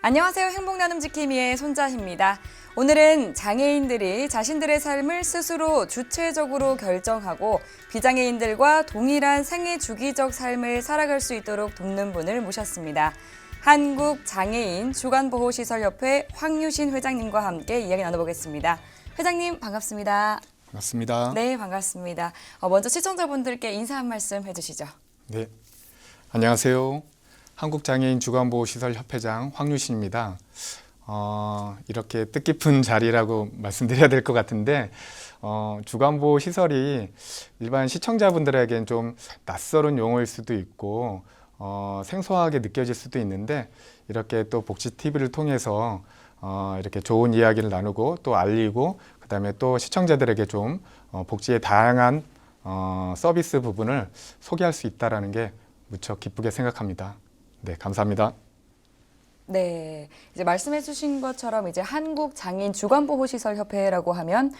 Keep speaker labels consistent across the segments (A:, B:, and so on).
A: 안녕하세요. 행복나눔지킴이의 손자희입니다. 오늘은 장애인들이 자신들의 삶을 스스로 주체적으로 결정하고 비장애인들과 동일한 생애 주기적 삶을 살아갈 수 있도록 돕는 분을 모셨습니다. 한국장애인 주간보호시설협회 황유신 회장님과 함께 이야기 나눠보겠습니다. 회장님 반갑습니다.
B: 반갑습니다.
A: 네, 반갑습니다. 먼저 시청자분들께 인사 한 말씀 해주시죠.
B: 네, 안녕하세요. 한국장애인 주간보호시설협회장 황유신입니다. 이렇게 뜻깊은 자리라고 말씀드려야 될 것 같은데 주간보호시설이 일반 시청자분들에겐 좀 낯설은 용어일 수도 있고 생소하게 느껴질 수도 있는데 이렇게 또 복지TV를 통해서 이렇게 좋은 이야기를 나누고 또 알리고 그다음에 또 시청자들에게 좀 복지의 다양한 서비스 부분을 소개할 수 있다는 게 무척 기쁘게 생각합니다. 네, 감사합니다.
A: 네, 이제 말씀해주신 것처럼 이제 한국장애인 주간보호시설협회라고 하면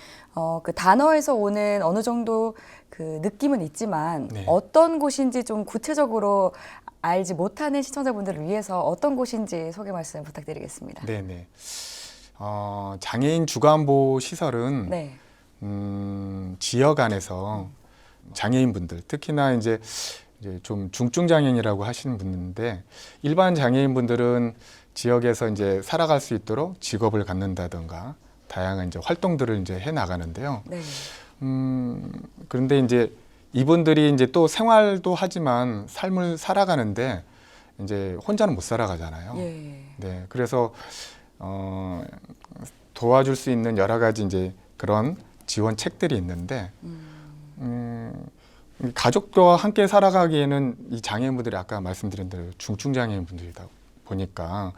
A: 그 단어에서 오는 어느 정도 그 느낌은 있지만
B: 네.
A: 어떤 곳인지 좀 구체적으로 알지 못하는 시청자분들을 위해서 어떤 곳인지 소개 말씀 부탁드리겠습니다.
B: 네네. 장애인 주간보호시설은
A: 네,
B: 지역 안에서 장애인분들, 특히나 이제 좀 중증 장애인이라고 하시는 분인데 일반 장애인분들은 지역에서 이제 살아갈 수 있도록 직업을 갖는다든가 다양한 이제 활동들을 이제 해 나가는데요.
A: 네,
B: 그런데 이제 이분들이 이제 또 생활도 하지만 삶을 살아가는데 이제 혼자는 못 살아가잖아요.
A: 예,
B: 네, 그래서 도와줄 수 있는 여러 가지 이제 그런 지원책들이 있는데 가족과 함께 살아가기에는 이 장애인분들이 아까 말씀드린 대로 중증 장애인분들이다 보니까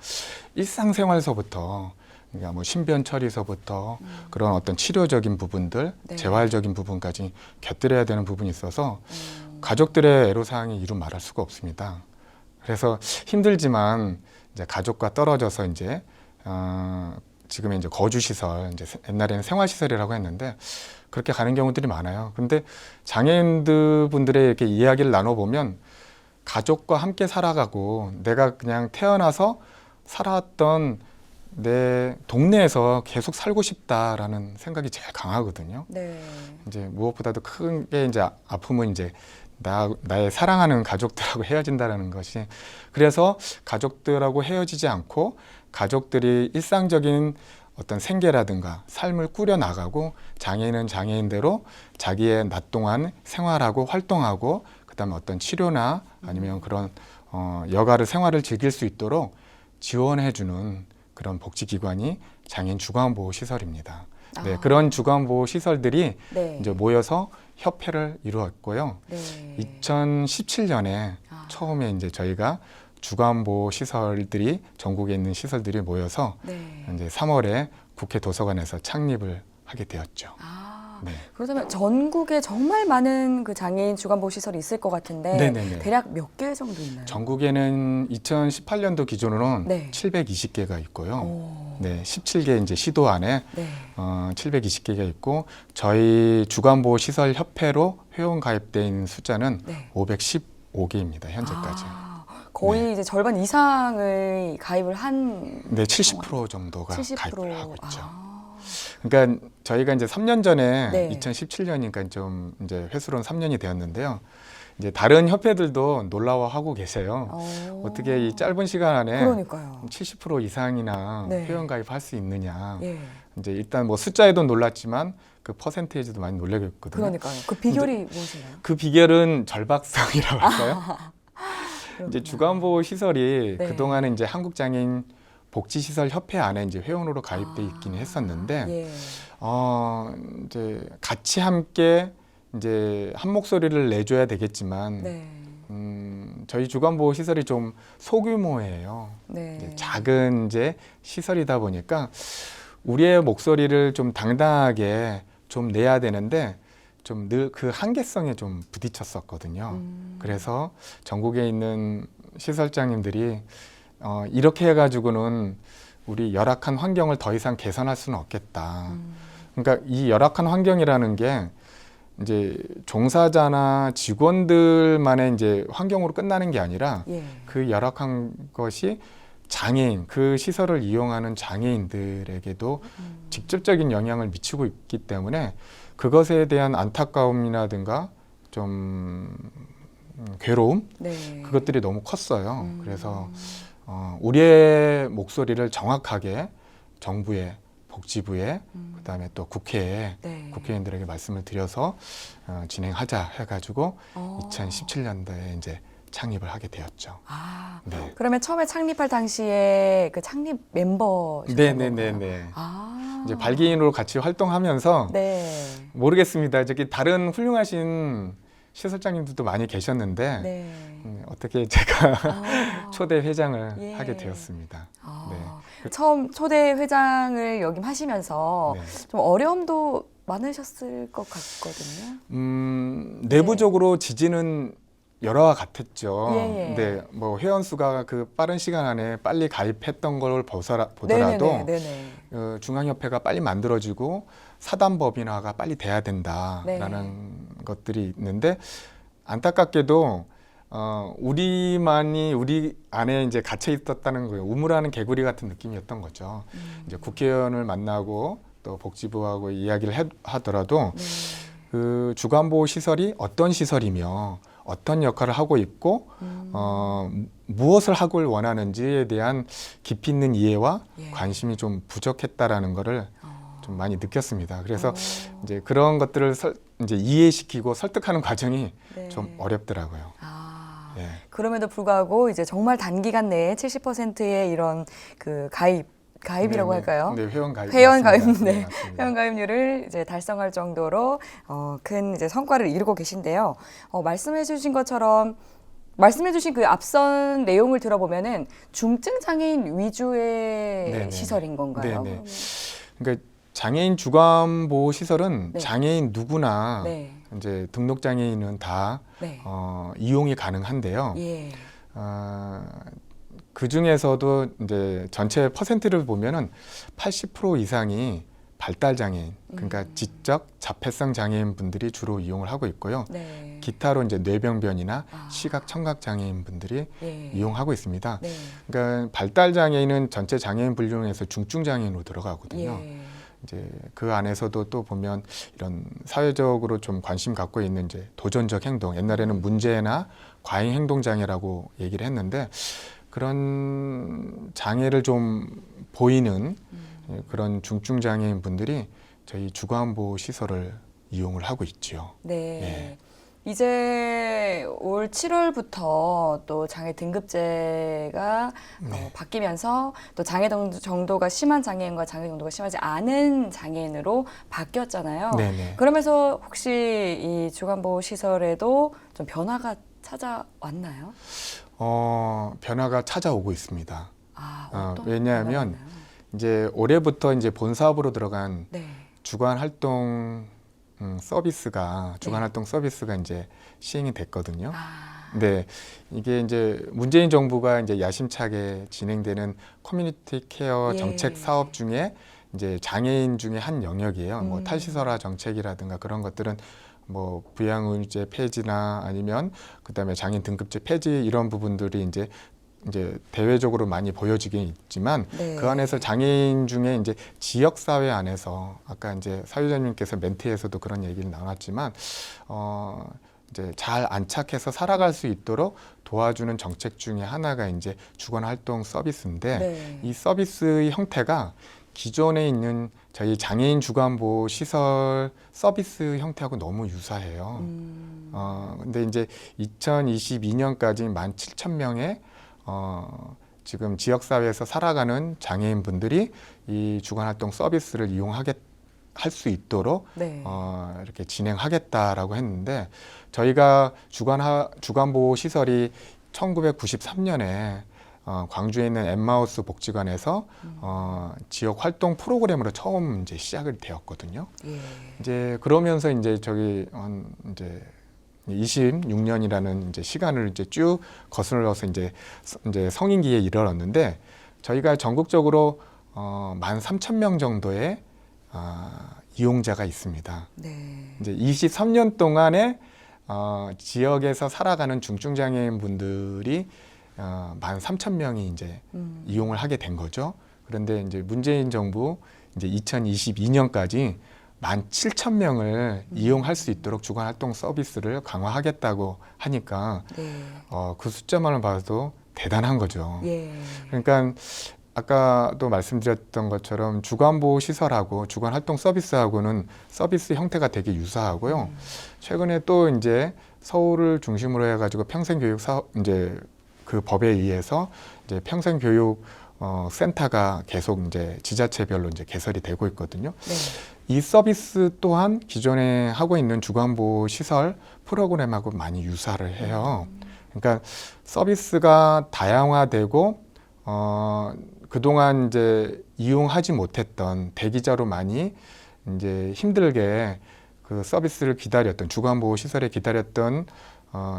B: 일상생활서부터 그러니까 뭐 신변 처리서부터 그런 어떤 치료적인 부분들,
A: 네.
B: 재활적인 부분까지 곁들여야 되는 부분이 있어서 가족들의 애로사항이 이루 말할 수가 없습니다. 그래서 힘들지만 이제 가족과 떨어져서 이제 지금의 이제 거주시설, 이제 옛날에는 생활시설이라고 했는데 그렇게 가는 경우들이 많아요. 근데 장애인들 분들의 이렇게 이야기를 나눠보면 가족과 함께 살아가고 내가 그냥 태어나서 살아왔던 내 동네에서 계속 살고 싶다라는 생각이 제일 강하거든요.
A: 네,
B: 이제 무엇보다도 큰 게 이제 아픔은 이제 나의 사랑하는 가족들하고 헤어진다라는 것이 그래서 가족들하고 헤어지지 않고 가족들이 일상적인 어떤 생계라든가 삶을 꾸려나가고 장애인은 장애인대로 자기의 낮 동안 생활하고 활동하고 그다음에 어떤 치료나 아니면 그런 여가를 생활을 즐길 수 있도록 지원해주는 그런 복지기관이 장애인 주간보호시설입니다. 네, 그런 주간보호시설들이
A: 네,
B: 이제 모여서 협회를 이루었고요.
A: 네.
B: 2017년에 처음에 이제 저희가 주간보호 시설들이 전국에 있는 시설들이 모여서
A: 네.
B: 이제 3월에 국회 도서관에서 창립을 하게 되었죠. 네.
A: 그렇다면 전국에 정말 많은 그 장애인 주간보호시설이 있을 것 같은데
B: 네네네.
A: 대략 몇 개 정도 있나요?
B: 전국에는 2018년도 기준으로는
A: 네.
B: 720개가 있고요.
A: 오,
B: 네, 17개 이제 시도 안에
A: 네.
B: 720개가 있고 저희 주간보호 시설 협회로 회원 가입돼 있는 숫자는
A: 네.
B: 515개입니다. 현재까지.
A: 거의
B: 네.
A: 이제 절반 이상을 가입을 한
B: 네, 70% 정도가
A: 70%.
B: 가입을 하고 있죠. 그러니까 저희가 이제 3년 전에
A: 네.
B: 2017년이니까 좀 이제 회수로는 3년이 되었는데요. 이제 다른 협회들도 놀라워하고 계세요. 어떻게 이 짧은 시간 안에
A: 그러니까요.
B: 70% 이상이나
A: 네.
B: 회원 가입할 수 있느냐.
A: 예.
B: 이제 일단 뭐 숫자에도 놀랐지만 그 퍼센테이지도 많이 놀라겠거든요.
A: 그러니까요. 그 비결이 무엇인가요?
B: 그 비결은 절박성이라고 할까요? 이제
A: 그렇구나.
B: 주간보호 시설이
A: 네.
B: 그동안은 이제 한국장애인 복지시설 협회 안에 이제 회원으로 가입돼 있기는 했었는데
A: 예.
B: 이제 같이 함께 이제 한 목소리를 내줘야 되겠지만
A: 네.
B: 저희 주간보호 시설이 좀 소규모예요.
A: 네.
B: 이제 작은 이제 시설이다 보니까 우리의 목소리를 좀 당당하게 좀 내야 되는데 좀 늘 그 한계성에 좀 부딪혔었거든요. 그래서 전국에 있는 시설장님들이 이렇게 해가지고는 우리 열악한 환경을 더 이상 개선할 수는 없겠다. 그러니까 이 열악한 환경이라는 게 이제 종사자나 직원들만의 이제 환경으로 끝나는 게 아니라
A: 예.
B: 그 열악한 것이 장애인, 그 시설을 이용하는 장애인들에게도 직접적인 영향을 미치고 있기 때문에 그것에 대한 안타까움이라든가 좀 괴로움,
A: 네.
B: 그것들이 너무 컸어요. 그래서 우리의 목소리를 정확하게 정부에, 복지부에, 그다음에 또 국회에,
A: 네.
B: 국회의원들에게 말씀을 드려서 진행하자 해가지고
A: 어.
B: 2017년도에 이제 창립을 하게 되었죠.
A: 아,
B: 네.
A: 그러면 처음에 창립할 당시에 그 창립 멤버셨던 건가요?
B: 네네네네.
A: 아,
B: 이제 발기인으로 같이 활동하면서
A: 네.
B: 모르겠습니다. 저기 다른 훌륭하신 시설장님들도 많이 계셨는데
A: 네.
B: 어떻게 제가
A: 아.
B: 초대 회장을
A: 예.
B: 하게 되었습니다.
A: 아, 처음 초대 회장을 역임하시면서
B: 네.
A: 좀 어려움도 많으셨을 것 같거든요.
B: 내부적으로 지지는 여러와 같았죠.
A: 예, 예.
B: 근데 뭐 회원 수가 그 빠른 시간 안에 빨리 가입했던 걸 보더라도
A: 네네.
B: 중앙협회가 빨리 만들어지고 사단법인화가 빨리 돼야 된다라는 것들이 있는데 안타깝게도 우리 안에 이제 갇혀 있었다는 거예요. 우물하는 개구리 같은 느낌이었던 거죠. 이제 국회의원을 만나고 또 복지부하고 이야기를 하더라도 그 주간보호 시설이 어떤 시설이며 어떤 역할을 하고 있고 무엇을 하길 원하는지에 대한 깊이 있는 이해와
A: 예.
B: 관심이 좀 부족했다라는 거를 좀 많이 느꼈습니다. 그래서 이제 그런 것들을 이제 이해시키고 설득하는 과정이
A: 네.
B: 좀 어렵더라고요.
A: 아,
B: 예.
A: 그럼에도 불구하고 이제 정말 단기간 내에 70%의 이런 그 가입이라고
B: 네,
A: 할까요?
B: 네, 회원 가입.
A: 회원
B: 맞습니다.
A: 가입, 네.
B: 맞습니다.
A: 회원 가입률을 이제 달성할 정도로 큰 이제 성과를 이루고 계신데요. 말씀해주신 것처럼 말씀해주신 그 앞선 내용을 들어보면은 중증 장애인 위주의
B: 네네.
A: 시설인 건가요?
B: 네네. 그러니까 장애인 주간보호 시설은
A: 네.
B: 장애인 누구나
A: 네.
B: 이제 등록 장애인은 다
A: 네.
B: 이용이 가능한데요.
A: 예.
B: 그 중에서도 이제 전체 퍼센트를 보면은 80% 이상이 발달 장애인, 그러니까 지적 자폐성 장애인 분들이 주로 이용을 하고 있고요.
A: 네.
B: 기타로 이제 뇌병변이나 시각 청각 장애인 분들이
A: 예.
B: 이용하고 있습니다.
A: 네.
B: 그러니까 발달 장애인은 전체 장애인 분류에서 중증 장애인으로 들어가거든요.
A: 예.
B: 이제 그 안에서도 또 보면 이런 사회적으로 좀 관심 갖고 있는 이제 도전적 행동, 옛날에는 문제나 과잉 행동 장애라고 얘기를 했는데 그런 장애를 좀 보이는 그런 중증 장애인 분들이 저희 주간보호 시설을 이용을 하고 있죠.
A: 네.
B: 예.
A: 이제 올 7월부터 또 장애 등급제가
B: 네.
A: 바뀌면서 또 장애 정도가 심한 장애인과 장애 정도가 심하지 않은 장애인으로 바뀌었잖아요.
B: 네네.
A: 그러면서 혹시 이 주간보호 시설에도 좀 변화가 찾아왔나요?
B: 변화가 찾아오고 있습니다.
A: 어떤
B: 왜냐하면
A: 변화가 있나요?
B: 이제 올해부터 이제 본 사업으로 들어간
A: 네.
B: 주간 활동 서비스가 주간
A: 네.
B: 활동 서비스가 이제 시행이 됐거든요.
A: 아,
B: 네, 이게 이제 문재인 정부가 이제 야심차게 진행되는 커뮤니티 케어
A: 예.
B: 정책 사업 중에 이제 장애인 중에 한 영역이에요. 뭐 탈시설화 정책이라든가 그런 것들은 뭐 부양의제 폐지나 아니면 그다음에 장애인 등급제 폐지 이런 부분들이 이제 대외적으로 많이 보여지긴 있지만
A: 네.
B: 그 안에서 장애인 중에 이제 지역 사회 안에서 아까 이제 사유자님께서 멘트에서도 그런 얘기를 나눴지만 이제 잘 안착해서 살아갈 수 있도록 도와주는 정책 중에 하나가 이제 주간 활동 서비스인데
A: 네.
B: 이 서비스의 형태가 기존에 있는 저희 장애인 주간보호 시설 서비스 형태하고 너무 유사해요. 근데 이제 2022년까지 17,000명의 지금 지역사회에서 살아가는 장애인분들이 이 주간활동 서비스를 할 수 있도록
A: 네.
B: 이렇게 진행하겠다라고 했는데 저희가 주간보호 시설이 1993년에 광주에 있는 엠마우스 복지관에서 지역 활동 프로그램으로 처음 이제 시작을 되었거든요.
A: 예.
B: 이제 그러면서 이제 이제 26년이라는 이제 시간을 이제 쭉 거슬러서 이제 성인기에 이르렀는데 저희가 전국적으로 13,000명 정도의 이용자가 있습니다.
A: 네.
B: 이제 23년 동안에 지역에서 살아가는 중증장애인 분들이 13,000명이 이제 이용을 하게 된 거죠. 그런데 이제 문재인 정부 이제 2022년까지 17,000명을 이용할 수 있도록 주간활동 서비스를 강화하겠다고 하니까
A: 네.
B: 그 숫자만을 봐도 대단한 거죠.
A: 예.
B: 그러니까 아까도 말씀드렸던 것처럼 주간보호시설하고 주간활동 서비스하고는 서비스 형태가 되게 유사하고요. 최근에 또 이제 서울을 중심으로 해가지고 평생교육 사업 이제 그 법에 의해서 이제 평생교육 센터가 계속 이제 지자체별로 이제 개설이 되고 있거든요.
A: 네.
B: 이 서비스 또한 기존에 하고 있는 주간보호 시설 프로그램하고 많이 유사를 해요. 그러니까 서비스가 다양화되고 그동안 이제 이용하지 못했던 대기자로 많이 이제 힘들게 그 서비스를 기다렸던 주간보호 시설에 기다렸던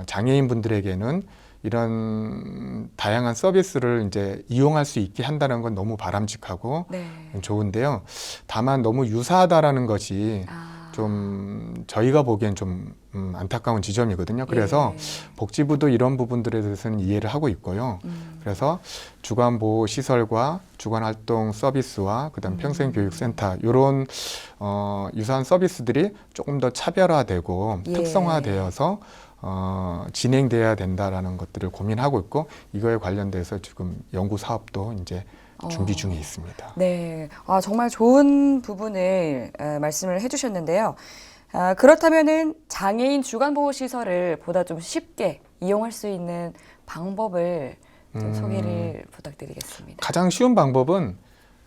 B: 장애인분들에게는 이런 다양한 서비스를 이제 이용할 수 있게 한다는 건 너무 바람직하고
A: 네.
B: 좋은데요. 다만 너무 유사하다라는 것이
A: 아.
B: 좀 저희가 보기엔 좀 안타까운 지점이거든요. 그래서
A: 예.
B: 복지부도 이런 부분들에 대해서는 이해를 하고 있고요. 그래서 주간보호 시설과 주간활동 서비스와 그다음 평생교육센터 이런 유사한 서비스들이 조금 더 차별화되고
A: 예.
B: 특성화되어서 진행돼야 된다라는 것들을 고민하고 있고 이거에 관련돼서 지금 연구 사업도 이제 준비 중에 있습니다.
A: 네, 정말 좋은 부분을 말씀을 해주셨는데요. 그렇다면은 장애인 주간보호시설을 보다 좀 쉽게 이용할 수 있는 방법을 좀 소개를 부탁드리겠습니다.
B: 가장 쉬운 방법은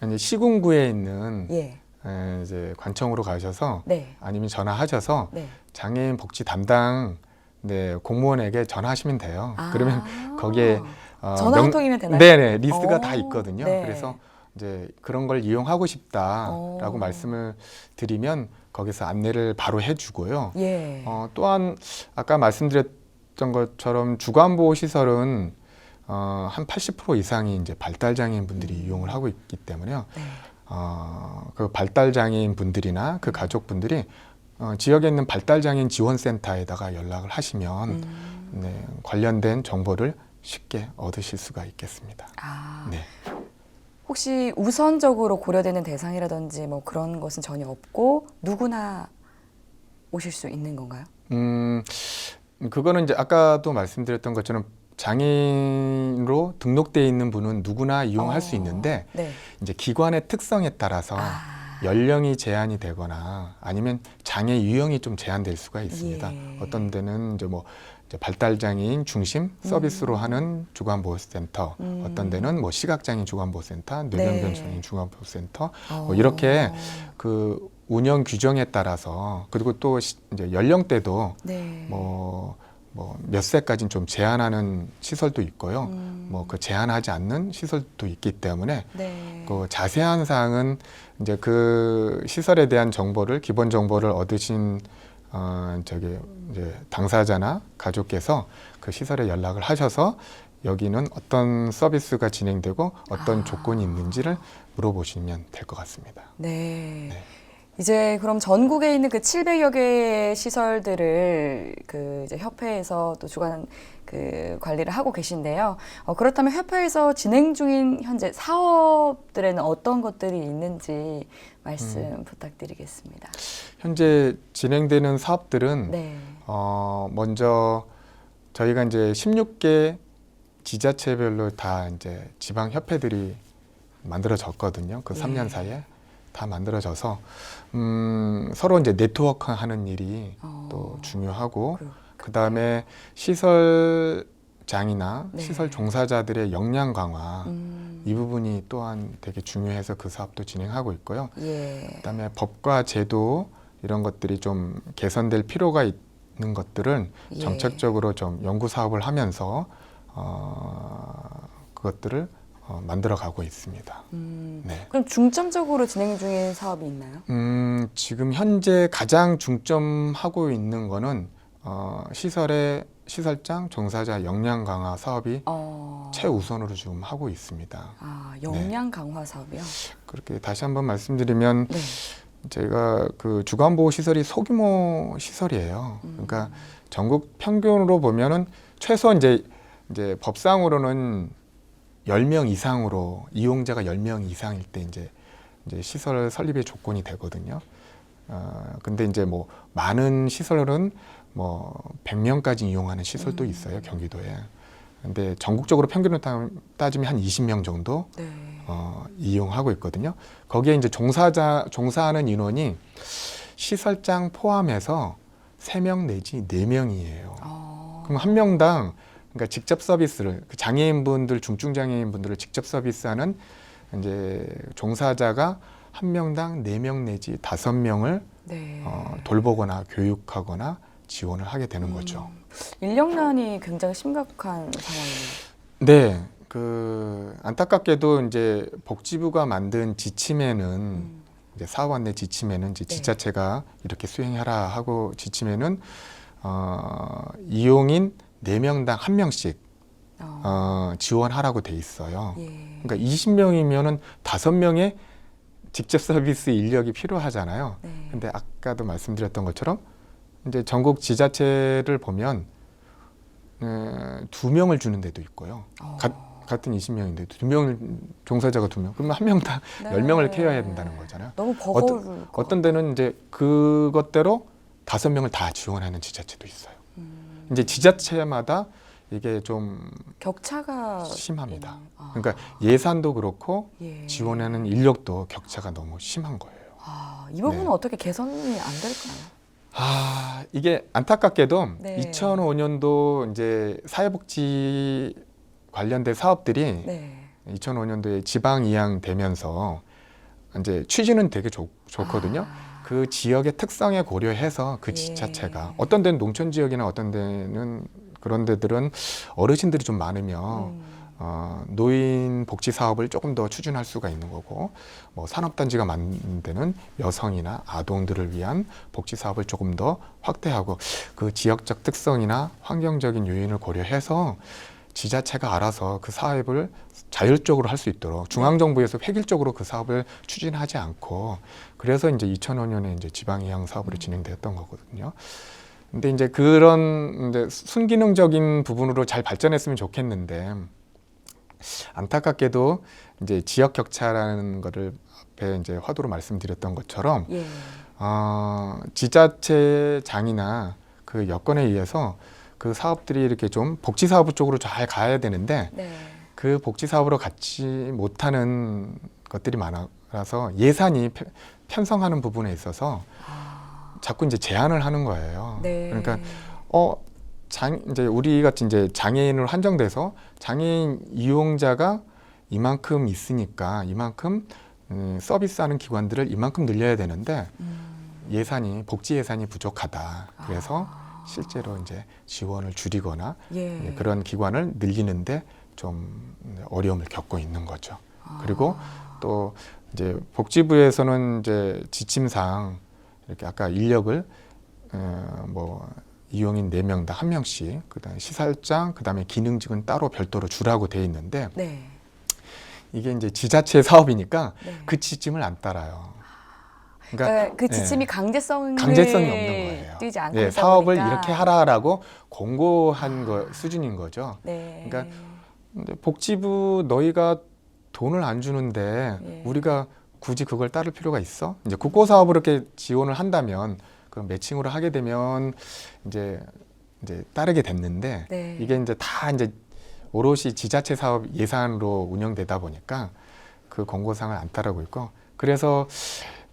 B: 이제 시군구에 있는
A: 예,
B: 이제 관청으로 가셔서
A: 네,
B: 아니면 전화하셔서
A: 네.
B: 장애인 복지 담당 공무원에게 전화하시면 돼요.
A: 아.
B: 그러면 거기에
A: 전화 한 통이면 되나요?
B: 네네 리스트가
A: 오,
B: 다 있거든요.
A: 네.
B: 그래서 이제 그런 걸 이용하고 싶다라고
A: 오.
B: 말씀을 드리면 거기서 안내를 바로 해주고요.
A: 예,
B: 또한 아까 말씀드렸던 것처럼 주간보호 시설은 한 80% 이상이 이제 발달 장애인 분들이 이용을 하고 있기 때문에요.
A: 네.
B: 그 발달 장애인 분들이나 그 가족분들이 지역에 있는 발달 장애인 지원센터에다가 연락을 하시면 네, 관련된 정보를 쉽게 얻으실 수가 있겠습니다. 네.
A: 혹시 우선적으로 고려되는 대상이라든지 뭐 그런 것은 전혀 없고 누구나 오실 수 있는 건가요?
B: 그거는 이제 아까도 말씀드렸던 것처럼 장애인으로 등록되어 있는 분은 누구나 이용할 수 있는데
A: 네.
B: 이제 기관의 특성에 따라서 연령이 제한이 되거나 아니면 장애 유형이 좀 제한될 수가 있습니다.
A: 예.
B: 어떤 데는 이제 뭐 발달 장애인 중심 서비스로 하는 주간보호센터, 어떤 데는 뭐 시각장애인 주간보호센터, 뇌병변장애인
A: 네.
B: 주간보호센터 뭐 이렇게 그 운영 규정에 따라서 그리고 또 이제 연령대도
A: 네.
B: 뭐 몇 세까지는 좀 제한하는 시설도 있고요. 뭐 그 제한하지 않는 시설도 있기 때문에
A: 네.
B: 그 자세한 사항은 이제 그 시설에 대한 정보를 기본 정보를 얻으신 이제 당사자나 가족께서 그 시설에 연락을 하셔서 여기는 어떤 서비스가 진행되고 어떤 조건이 있는지를 물어보시면 될 것 같습니다.
A: 네.
B: 네.
A: 이제 그럼 전국에 있는 그 700여 개의 시설들을 그 이제 협회에서 또 주관 그 관리를 하고 계신데요. 그렇다면 협회에서 진행 중인 현재 사업들에는 어떤 것들이 있는지 말씀 부탁드리겠습니다.
B: 현재 진행되는 사업들은
A: 네.
B: 먼저 저희가 이제 16개 지자체별로 다 이제 지방 협회들이 만들어졌거든요. 그 3년 사이에 다 만들어져서 서로 이제 네트워크하는 일이 또 중요하고 그 다음에 시설장이나
A: 네.
B: 시설 종사자들의 역량 강화 이 부분이 또한 되게 중요해서 그 사업도 진행하고 있고요.
A: 예.
B: 그 다음에 법과 제도 이런 것들이 좀 개선될 필요가 있는 것들은
A: 예.
B: 정책적으로 좀 연구 사업을 하면서 그것들을 만들어가고 있습니다. 네.
A: 그럼 중점적으로 진행 중인 사업이 있나요?
B: 지금 현재 가장 중점하고 있는 거는 시설장 종사자 역량 강화 사업이 최우선으로 지금 하고 있습니다.
A: 역량 강화 사업이요?
B: 그렇게 다시 한번 말씀드리면
A: 네.
B: 제가 그 주간보호 시설이 소규모 시설이에요. 그러니까 전국 평균으로 보면은 최소 이제 이제 법상으로는 10명 이상으로 이용자가 10명 이상일 때 이제 시설 설립의 조건이 되거든요. 근데 이제 뭐 많은 시설은 뭐 100명까지 이용하는 시설도 있어요, 경기도에. 근데 전국적으로 평균으로 따지면 한 20명 정도
A: 네.
B: 이용하고 있거든요. 거기에 이제 종사하는 인원이 시설장 포함해서 3명 내지 4명이에요. 그럼 한 명당 그러니까 직접 서비스를 그 장애인분들, 중증 장애인분들을 직접 서비스하는 이제 종사자가 한 명당 4명 내지 5명을
A: 네.
B: 돌보거나 교육하거나 지원을 하게 되는 거죠.
A: 인력난이 굉장히 심각한 상황이네요.
B: 네, 그 안타깝게도 이제 복지부가 만든 지침에는 이제 사업 안내 지침에는 이제
A: 네.
B: 지자체가 이렇게 수행하라 하고 지침에는 이용인 4명당 1명씩 지원하라고 돼 있어요.
A: 예.
B: 그러니까 20명이면은 5명의 직접 서비스 인력이 필요하잖아요.
A: 네.
B: 근데 아까도 말씀드렸던 것처럼 이제 전국 지자체를 보면 2명을 주는 데도 있고요. 같은 20명인데 2명을 종사자가 2명. 그러면 한 명당
A: 네.
B: 10명을 케어해야 된다는 거잖아요.
A: 너무 버거울
B: 어떤 데는 이제 그것대로 5명을 다 지원하는 지자체도 있어요. 이제 지자체마다 이게 좀
A: 격차가
B: 심합니다.
A: 있네요.
B: 그러니까 예산도 그렇고
A: 예.
B: 지원하는 인력도 격차가 너무 심한 거예요.
A: 이 부분은
B: 네.
A: 어떻게 개선이 안 될까요?
B: 이게 안타깝게도
A: 네.
B: 2005년도 이제 사회복지 관련된 사업들이
A: 네.
B: 2005년도에 지방 이양되면서 이제 취지는 되게 좋거든요. 그 지역의 특성에 고려해서 그
A: 예.
B: 지자체가 어떤 데는 농촌 지역이나 어떤 데는 그런 데들은 어르신들이 좀 많으면 노인 복지 사업을 조금 더 추진할 수가 있는 거고, 뭐 산업단지가 많은 데는 여성이나 아동들을 위한 복지 사업을 조금 더 확대하고 그 지역적 특성이나 환경적인 요인을 고려해서 지자체가 알아서 그 사업을 자율적으로 할 수 있도록 중앙정부에서 획일적으로 그 사업을 추진하지 않고, 그래서 이제 2005년에 이제 지방이양 사업으로 진행되었던 거거든요. 근데 이제 그런 이제 순기능적인 부분으로 잘 발전했으면 좋겠는데, 안타깝게도 이제 지역 격차라는 거를 앞에 이제 화두로 말씀드렸던 것처럼
A: 예.
B: 지자체장이나 그 여건에 의해서 그 사업들이 이렇게 좀 복지 사업 쪽으로 잘 가야 되는데
A: 네.
B: 그 복지 사업으로 갖지 못하는 것들이 많아서 예산이 편성하는 부분에 있어서 자꾸 이제 제한을 하는 거예요.
A: 네.
B: 그러니까 이제 우리 같이 이제 장애인으로 한정돼서 장애인 이용자가 이만큼 있으니까 이만큼 서비스하는 기관들을 이만큼 늘려야 되는데 복지 예산이 부족하다. 그래서 실제로 이제 지원을 줄이거나
A: 예.
B: 그런 기관을 늘리는데 좀 어려움을 겪고 있는 거죠. 그리고 또 이제 복지부에서는 이제 지침상 이렇게 아까 인력을 뭐 이용인 4명당 1명씩, 그다음에 시설장, 그다음에 기능직은 따로 별도로 주라고 돼 있는데
A: 네.
B: 이게 이제 지자체 사업이니까
A: 네.
B: 그 지침을 안 따라요.
A: 그러니까 그 지침이 강제성이
B: 강제성이 없는 거예요.
A: 띄지 않고
B: 예,
A: 있다
B: 사업을
A: 보니까.
B: 이렇게 하라라고 공고한 수준인 거죠.
A: 네.
B: 그러니까 근데 복지부 너희가 돈을 안 주는데
A: 예.
B: 우리가 굳이 그걸 따를 필요가 있어? 이제 국고 사업으로 이렇게 지원을 한다면 그 매칭으로 하게 되면 이제 따르게 됐는데
A: 네.
B: 이게 이제 다 이제 오롯이 지자체 사업 예산으로 운영되다 보니까 그 권고사항을 안 따르고 있고, 그래서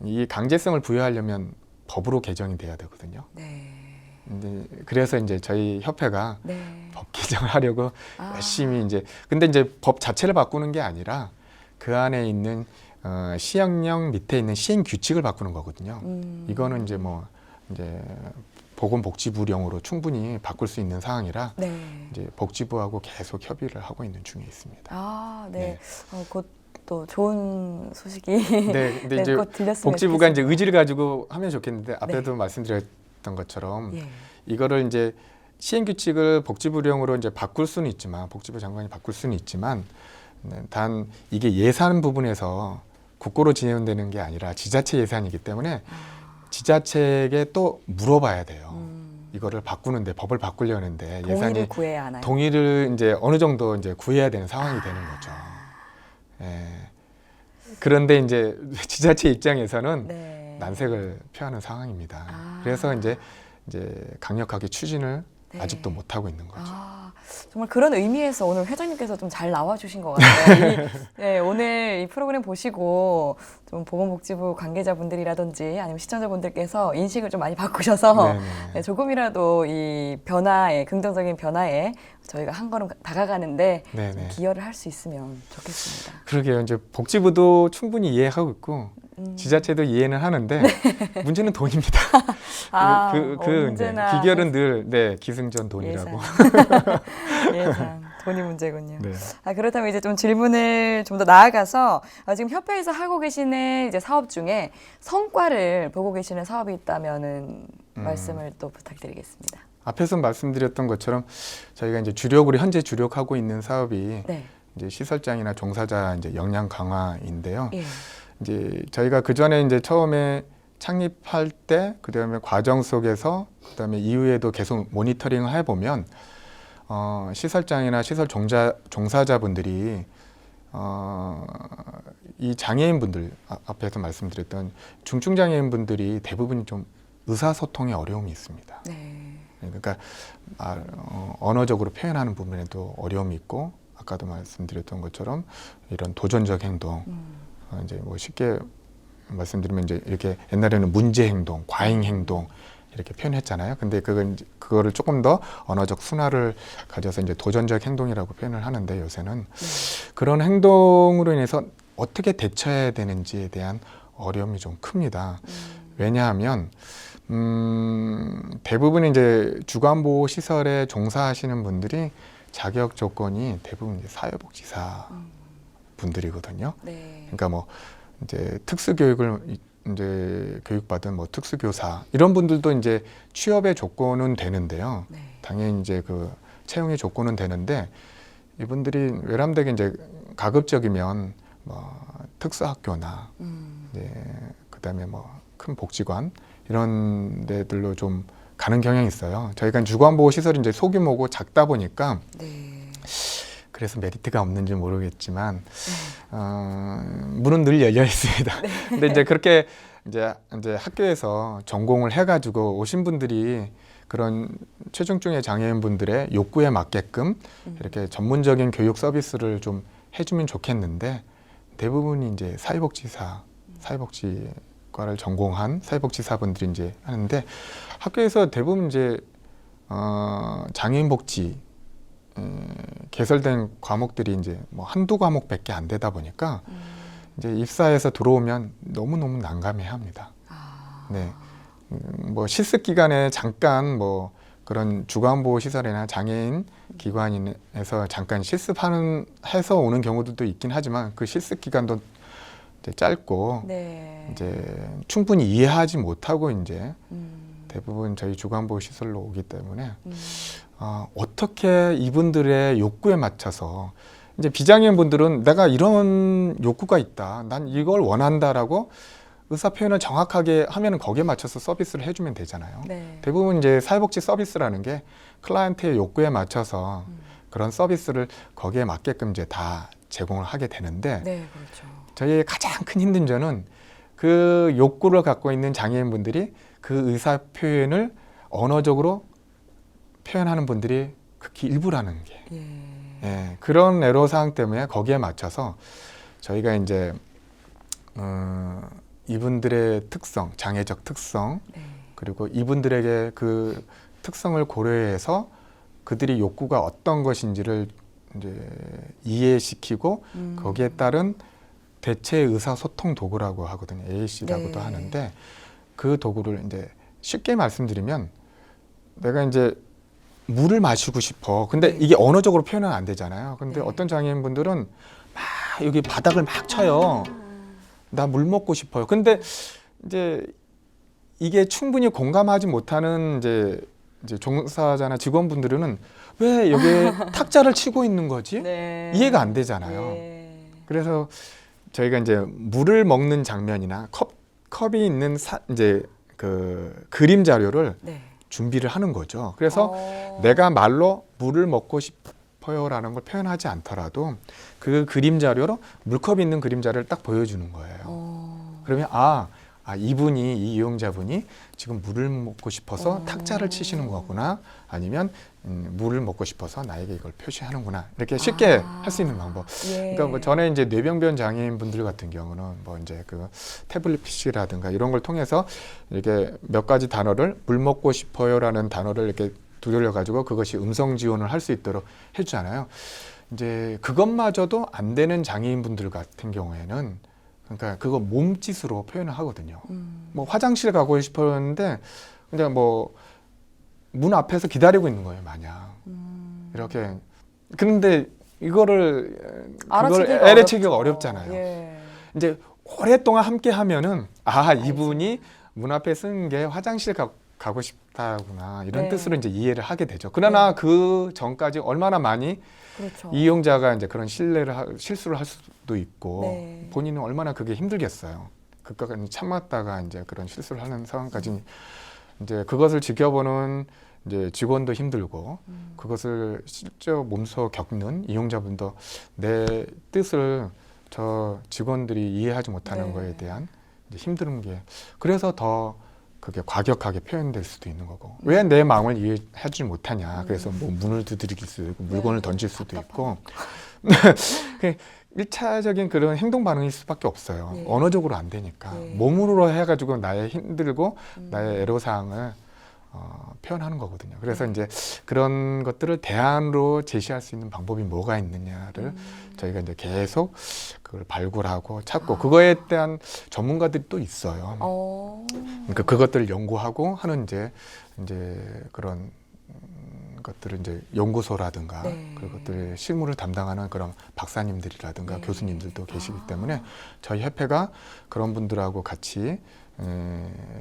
B: 이 강제성을 부여하려면 법으로 개정이 돼야 되거든요.
A: 네.
B: 그래서 이제 저희 협회가
A: 네.
B: 법 개정을 하려고 열심히 근데 이제 법 자체를 바꾸는 게 아니라 그 안에 있는 시행령 밑에 있는 시행 규칙을 바꾸는 거거든요. 이거는 이제 보건복지부령으로 충분히 바꿀 수 있는 사항이라
A: 네.
B: 이제 복지부하고 계속 협의를 하고 있는 중에 있습니다.
A: 네.
B: 네.
A: 곧 또 좋은 소식이
B: 네, 근데 이제
A: 곧 들렸으면
B: 복지부가 이제
A: 좋겠습니다.
B: 의지를 가지고 하면 좋겠는데 앞에도
A: 네.
B: 말씀드렸던 것처럼
A: 예.
B: 이거를 이제 시행 규칙을 복지부령으로 이제 바꿀 수는 있지만, 복지부 장관이 바꿀 수는 있지만, 단 이게 예산 부분에서 국고로 진행되는 게 아니라 지자체 예산이기 때문에 지자체에게 또 물어봐야 돼요. 이거를 바꾸는데 법을 바꾸려는데
A: 동의를
B: 예산이
A: 구해야 하나요?
B: 동의를 이제 어느 정도 이제 구해야 되는 상황이 되는 거죠. 예. 그런데 이제 지자체 입장에서는
A: 네.
B: 난색을 표하는 상황입니다.
A: 아.
B: 그래서 이제 강력하게 추진을
A: 네.
B: 아직도 못 하고 있는 거죠.
A: 정말 그런 의미에서 오늘 회장님께서 좀 잘 나와주신 것 같아요. 네, 오늘 이 프로그램 보시고 좀 보건복지부 관계자분들이라든지 아니면 시청자분들께서 인식을 좀 많이 바꾸셔서
B: 네네.
A: 네, 조금이라도 이 변화에 긍정적인 변화에 저희가 한 걸음 다가가는데 좀
B: 네네.
A: 기여를 할 수 있으면 좋겠습니다.
B: 그러게요. 이제 복지부도 충분히 이해하고 있고 지자체도 이해는 하는데 문제는 돈입니다. 이제
A: 언제나
B: 기결은 늘 기승전 돈이라고.
A: 예산, 돈이 문제군요.
B: 네.
A: 그렇다면 이제 좀 질문을 좀 더 나아가서 지금 협회에서 하고 계시는 이제 사업 중에 성과를 보고 계시는 사업이 있다면은 말씀을 또 부탁드리겠습니다.
B: 앞에서 말씀드렸던 것처럼 저희가 이제 현재 주력하고 있는 사업이
A: 네.
B: 이제 시설장이나 종사자 이제 역량 강화인데요.
A: 예.
B: 이제 저희가 그 전에 이제 처음에 창립할 때 그다음에 과정 속에서 그다음에 이후에도 계속 모니터링을 해보면 시설장이나 시설 종사자분들이 이 장애인분들 앞에서 말씀드렸던 중증 장애인분들이 대부분 좀 의사소통에 어려움이 있습니다.
A: 네.
B: 그러니까 언어적으로 표현하는 부분에도 어려움이 있고 아까도 말씀드렸던 것처럼 이런 도전적 행동 이제 뭐 쉽게 말씀드리면 이제 이렇게 옛날에는 문제 행동, 과잉 행동 이렇게 표현했잖아요. 근데 그거를 조금 더 언어적 순화를 가져서 이제 도전적 행동이라고 표현을 하는데 요새는 그런 행동으로 인해서 어떻게 대처해야 되는지에 대한 어려움이 좀 큽니다. 왜냐하면 대부분 이제 주간보호 시설에 종사하시는 분들이 자격 조건이 대부분 이제 사회복지사 분들이거든요.
A: 네.
B: 그러니까 뭐 이제 특수교육을 이제 교육받은 뭐 특수교사 이런 분들도 이제 취업의 조건은 되는데요.
A: 네.
B: 당연히 이제 그 채용의 조건은 되는데 이분들이 외람되게 이제 가급적이면 뭐 특수학교나 그다음에 뭐 큰 복지관 이런 데들로 좀 가는 경향이 있어요. 저희가 주간보호 시설이 이제 소규모고 작다 보니까
A: 네.
B: 그래서 메리트가 없는지 모르겠지만 문은 늘 열려 있습니다. 근데 이제 그렇게 이제 학교에서 전공을 해가지고 오신 분들이 그런 최중증의 장애인분들의 욕구에 맞게끔 이렇게 전문적인 교육 서비스를 좀 해주면 좋겠는데 대부분이 이제 사회복지과를 전공한 사회복지사분들이 이제 하는데 학교에서 대부분 이제 장애인 복지 개설된 과목들이 이제 뭐 한두 과목밖에 안 되다 보니까 이제 입사해서 들어오면 너무너무 난감해합니다. 네. 뭐 실습 기간에 잠깐 뭐 그런 주간보호 시설이나 장애인 기관에서 잠깐 해서 오는 경우들도 있긴 하지만 그 실습 기간도 이제 짧고
A: 네.
B: 이제 충분히 이해하지 못하고 이제 대부분 저희 주간보호 시설로 오기 때문에 어떻게 이분들의 욕구에 맞춰서 이제 비장애인 분들은 내가 이런 욕구가 있다, 난 이걸 원한다라고 의사 표현을 정확하게 하면은 거기에 맞춰서 서비스를 해주면 되잖아요.
A: 네.
B: 대부분 이제 사회복지 서비스라는 게 클라이언트의 욕구에 맞춰서 그런 서비스를 거기에 맞게끔 이제 다 제공을 하게 되는데
A: 네, 그렇죠.
B: 저희의 가장 큰 힘든 점은 그 욕구를 갖고 있는 장애인분들이 그 의사 표현을 언어적으로 표현하는 분들이 극히 일부라는 게 그런 애로사항 때문에 거기에 맞춰서 저희가 이제 이분들의 특성, 장애적 특성 그리고 이분들에게 그 특성을 고려해서 그들이 욕구가 어떤 것인지를 이제 이해시키고 거기에 따른 대체 의사소통 도구라고 하거든요. AAC라고도 하는데 그 도구를 이제 쉽게 말씀드리면 내가 이제 물을 마시고 싶어. 근데 이게 언어적으로 표현은 안 되잖아요. 근데 어떤 장애인분들은 막 여기 바닥을 막 쳐요. 나 물 먹고 싶어요. 근데 이제 이게 충분히 공감하지 못하는 이제 종사자나 직원분들은 왜 여기에 탁자를 치고 있는 거지?
A: 네.
B: 이해가 안 되잖아요. 그래서 저희가 이제 물을 먹는 장면이나 컵이 있는 이제 그 그림 자료를 준비를 하는 거죠. 그래서
A: 어.
B: 내가 말로 물을 먹고 싶어요라는 걸 표현하지 않더라도 그 그림 자료로 물컵이 있는 그림 자료를 딱 보여주는 거예요. 그러면 이분이 이 이용자분이 지금 물을 먹고 싶어서 탁자를 치시는 거구나. 아니면 물을 먹고 싶어서 나에게 이걸 표시하는구나. 이렇게 쉽게 할 수 있는 방법.
A: 예.
B: 그러니까 뭐 전에 이제 뇌병변 장애인분들 같은 경우는 뭐 이제 그 태블릿 PC라든가 이런 걸 통해서 이렇게 몇 가지 단어를 물 먹고 싶어요라는 단어를 이렇게 두들려 가지고 그것이 음성 지원을 할 수 있도록 해주잖아요. 이제 그것마저도 안 되는 장애인분들 같은 경우에는 그러니까 그거 몸짓으로 표현을 하거든요. 뭐 화장실 가고 싶었는데 그냥 뭐 문 앞에서 기다리고 있는 거예요, 마냥. 이렇게. 그런데 그걸 알아채기가 어렵잖아요.
A: 예.
B: 이제 오랫동안 함께 하면은 이분이 문 앞에 쓴 게 화장실 가고 싶다구나 이런
A: 네.
B: 뜻으로 이제 이해를 하게 되죠. 그러나 그 전까지 얼마나 많이
A: 그렇죠.
B: 이용자가 이제 그런 실수를 할 수도 있고
A: 네.
B: 본인은 얼마나 그게 힘들겠어요. 그까지 참았다가 이제 그런 실수를 하는 상황까지 이제 그것을 지켜보는 이제 직원도 힘들고 그것을 실제로 몸소 겪는 이용자분도 내 뜻을 저 직원들이 이해하지 못하는
A: 네.
B: 거에 대한 이제 힘든 게 그래서 더 그게 과격하게 표현될 수도 있는 거고 왜 내 마음을 이해하지 못하냐 그래서 뭐 문을 두드릴 수도 있고 물건을 던질 수도 있고 1차적인 그런 행동 반응일 수밖에 없어요.
A: 예.
B: 언어적으로 안 되니까
A: 예.
B: 몸으로 해가지고 나의 힘들고 나의 애로사항을 표현하는 거거든요. 그래서 이제 그런 것들을 대안으로 제시할 수 있는 방법이 뭐가 있느냐를 저희가 이제 계속 그걸 발굴하고 찾고 그거에 대한 전문가들이 또 있어요. 그러니까 그것들을 연구하고 하는 이제 그런 것들을 이제 연구소라든가
A: 네.
B: 그것들 실무를 담당하는 그런 박사님들이라든가
A: 네.
B: 교수님들도 계시기 때문에 저희 협회가 그런 분들하고 같이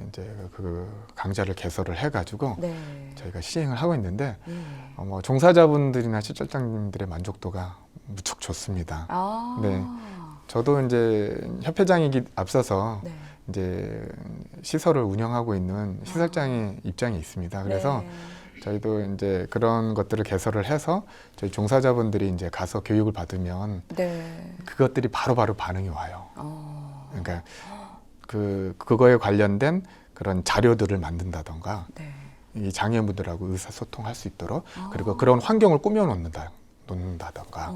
B: 이제 그 강좌를 개설을 해가지고
A: 네.
B: 저희가 시행을 하고 있는데 뭐 종사자분들이나 실질장님들의 만족도가 무척 좋습니다. 네, 저도 이제 협회장이기 앞서서
A: 네.
B: 이제 시설을 운영하고 있는 시설장의 입장이 있습니다. 그래서
A: 네.
B: 저희도 이제 그런 것들을 개설을 해서 저희 종사자분들이 이제 가서 교육을 받으면
A: 네.
B: 그것들이 바로바로 반응이 와요. 그러니까 그거에 관련된 그런 자료들을 만든다던가
A: 네.
B: 이 장애인분들하고 의사소통할 수 있도록 그리고 그런 환경을 꾸며 놓는다던가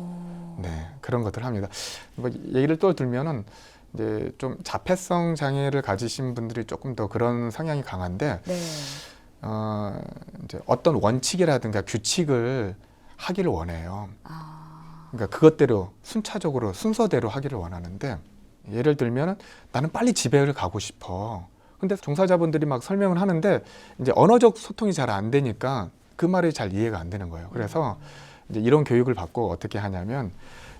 B: 네, 그런 것들을 합니다. 뭐 얘기를 또 들면은 이제 좀 자폐성 장애를 가지신 분들이 조금 더 그런 성향이 강한데
A: 네.
B: 이제 어떤 원칙이라든가 규칙을 하기를 원해요. 그러니까 그것대로 순차적으로 순서대로 하기를 원하는데 예를 들면 나는 빨리 집에 가고 싶어. 근데 종사자분들이 막 설명을 하는데 이제 언어적 소통이 잘 안 되니까 그 말이 잘 이해가 안 되는 거예요. 그래서 이제 이런 교육을 받고 어떻게 하냐면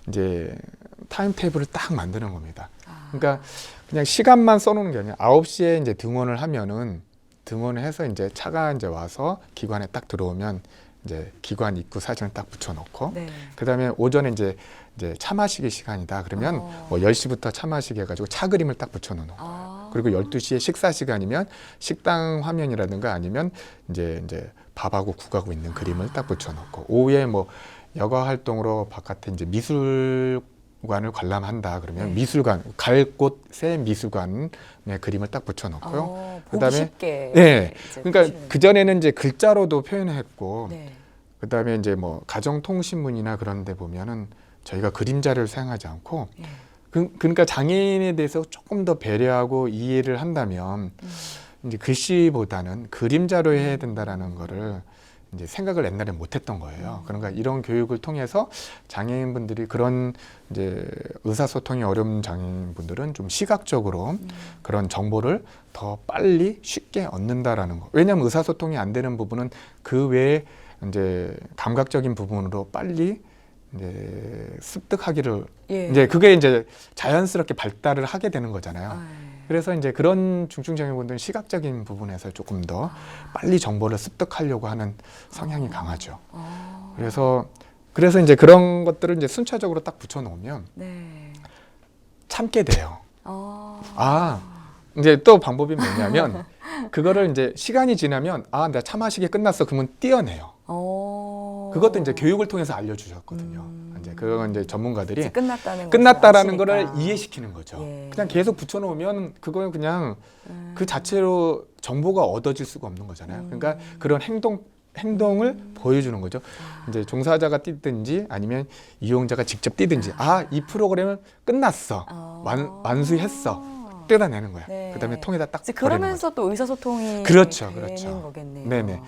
B: 이제 타임테이블을 딱 만드는 겁니다. 그러니까 그냥 시간만 써놓는 게 아니라 9시에 이제 등원을 하면은 등원을 해서 이제 차가 이제 와서 기관에 딱 들어오면 이제 기관 입구 사진을 딱 붙여놓고
A: 네.
B: 그다음에 오전에 이제 차 마시기 시간이다 그러면 뭐 10시부터 차 마시기 해가지고 차 그림을 딱 붙여놓는 거예요. 그리고 12시에 식사 시간이면 식당 화면이라든가 아니면 이제 밥하고 국하고 있는 그림을 딱 붙여놓고 오후에 뭐 여가 활동으로 바깥에 이제 미술관을 관람한다 그러면
A: 네.
B: 미술관 갈 곳의 미술관의 그림을 딱 붙여놓고요.
A: 보기
B: 그다음에
A: 쉽게.
B: 네,
A: 이제
B: 그러니까
A: 보시는.
B: 그 전에는 이제 글자로도 표현했고
A: 네.
B: 그다음에 이제 뭐 가정통신문이나 그런 데 보면은 저희가 그림자를 사용하지 않고
A: 예.
B: 그러니까 장애인에 대해서 조금 더 배려하고 이해를 한다면 이제 글씨보다는 그림자로 해야 된다라는 거를 이제 생각을 옛날에 못했던 거예요. 그러니까 이런 교육을 통해서 장애인분들이 그런 이제 의사소통이 어려운 장애인분들은 좀 시각적으로 그런 정보를 더 빨리 쉽게 얻는다라는 거. 왜냐하면 의사소통이 안 되는 부분은 그 외에 이제 감각적인 부분으로 빨리 이제 습득하기를
A: 예.
B: 이제 그게 이제 자연스럽게 발달을 하게 되는 거잖아요.
A: 아,
B: 그래서 이제 그런 중증장애분들은 시각적인 부분에서 조금 더 빨리 정보를 습득하려고 하는 성향이 강하죠. 그래서 이제 그런 것들을 이제 순차적으로 딱 붙여놓으면
A: 네.
B: 참게 돼요. 이제 또 방법이 뭐냐면 그거를 이제 시간이 지나면 아, 나 차 마시기 끝났어. 그러면 떼어내요. 그것도 이제 교육을 통해서 알려주셨거든요. 이제 그건 이제 전문가들이
A: 이제 끝났다는
B: 끝났다라는
A: 것을
B: 거를
A: 아시니까.
B: 이해시키는 거죠.
A: 예.
B: 그냥 계속 붙여놓으면 그거는 그냥 그 자체로 정보가 얻어질 수가 없는 거잖아요. 그러니까 그런 행동을 보여주는 거죠. 이제 종사자가 뛰든지 아니면 이용자가 직접 뛰든지 아, 이 프로그램은 끝났어. 완수했어. 뜯어내는 거야.
A: 네.
B: 그다음에 통에다 딱
A: 이제
B: 버리는 거죠.
A: 그러면서 또 의사소통이
B: 그렇죠,
A: 되는
B: 그렇죠.
A: 거겠네요.
B: 네네.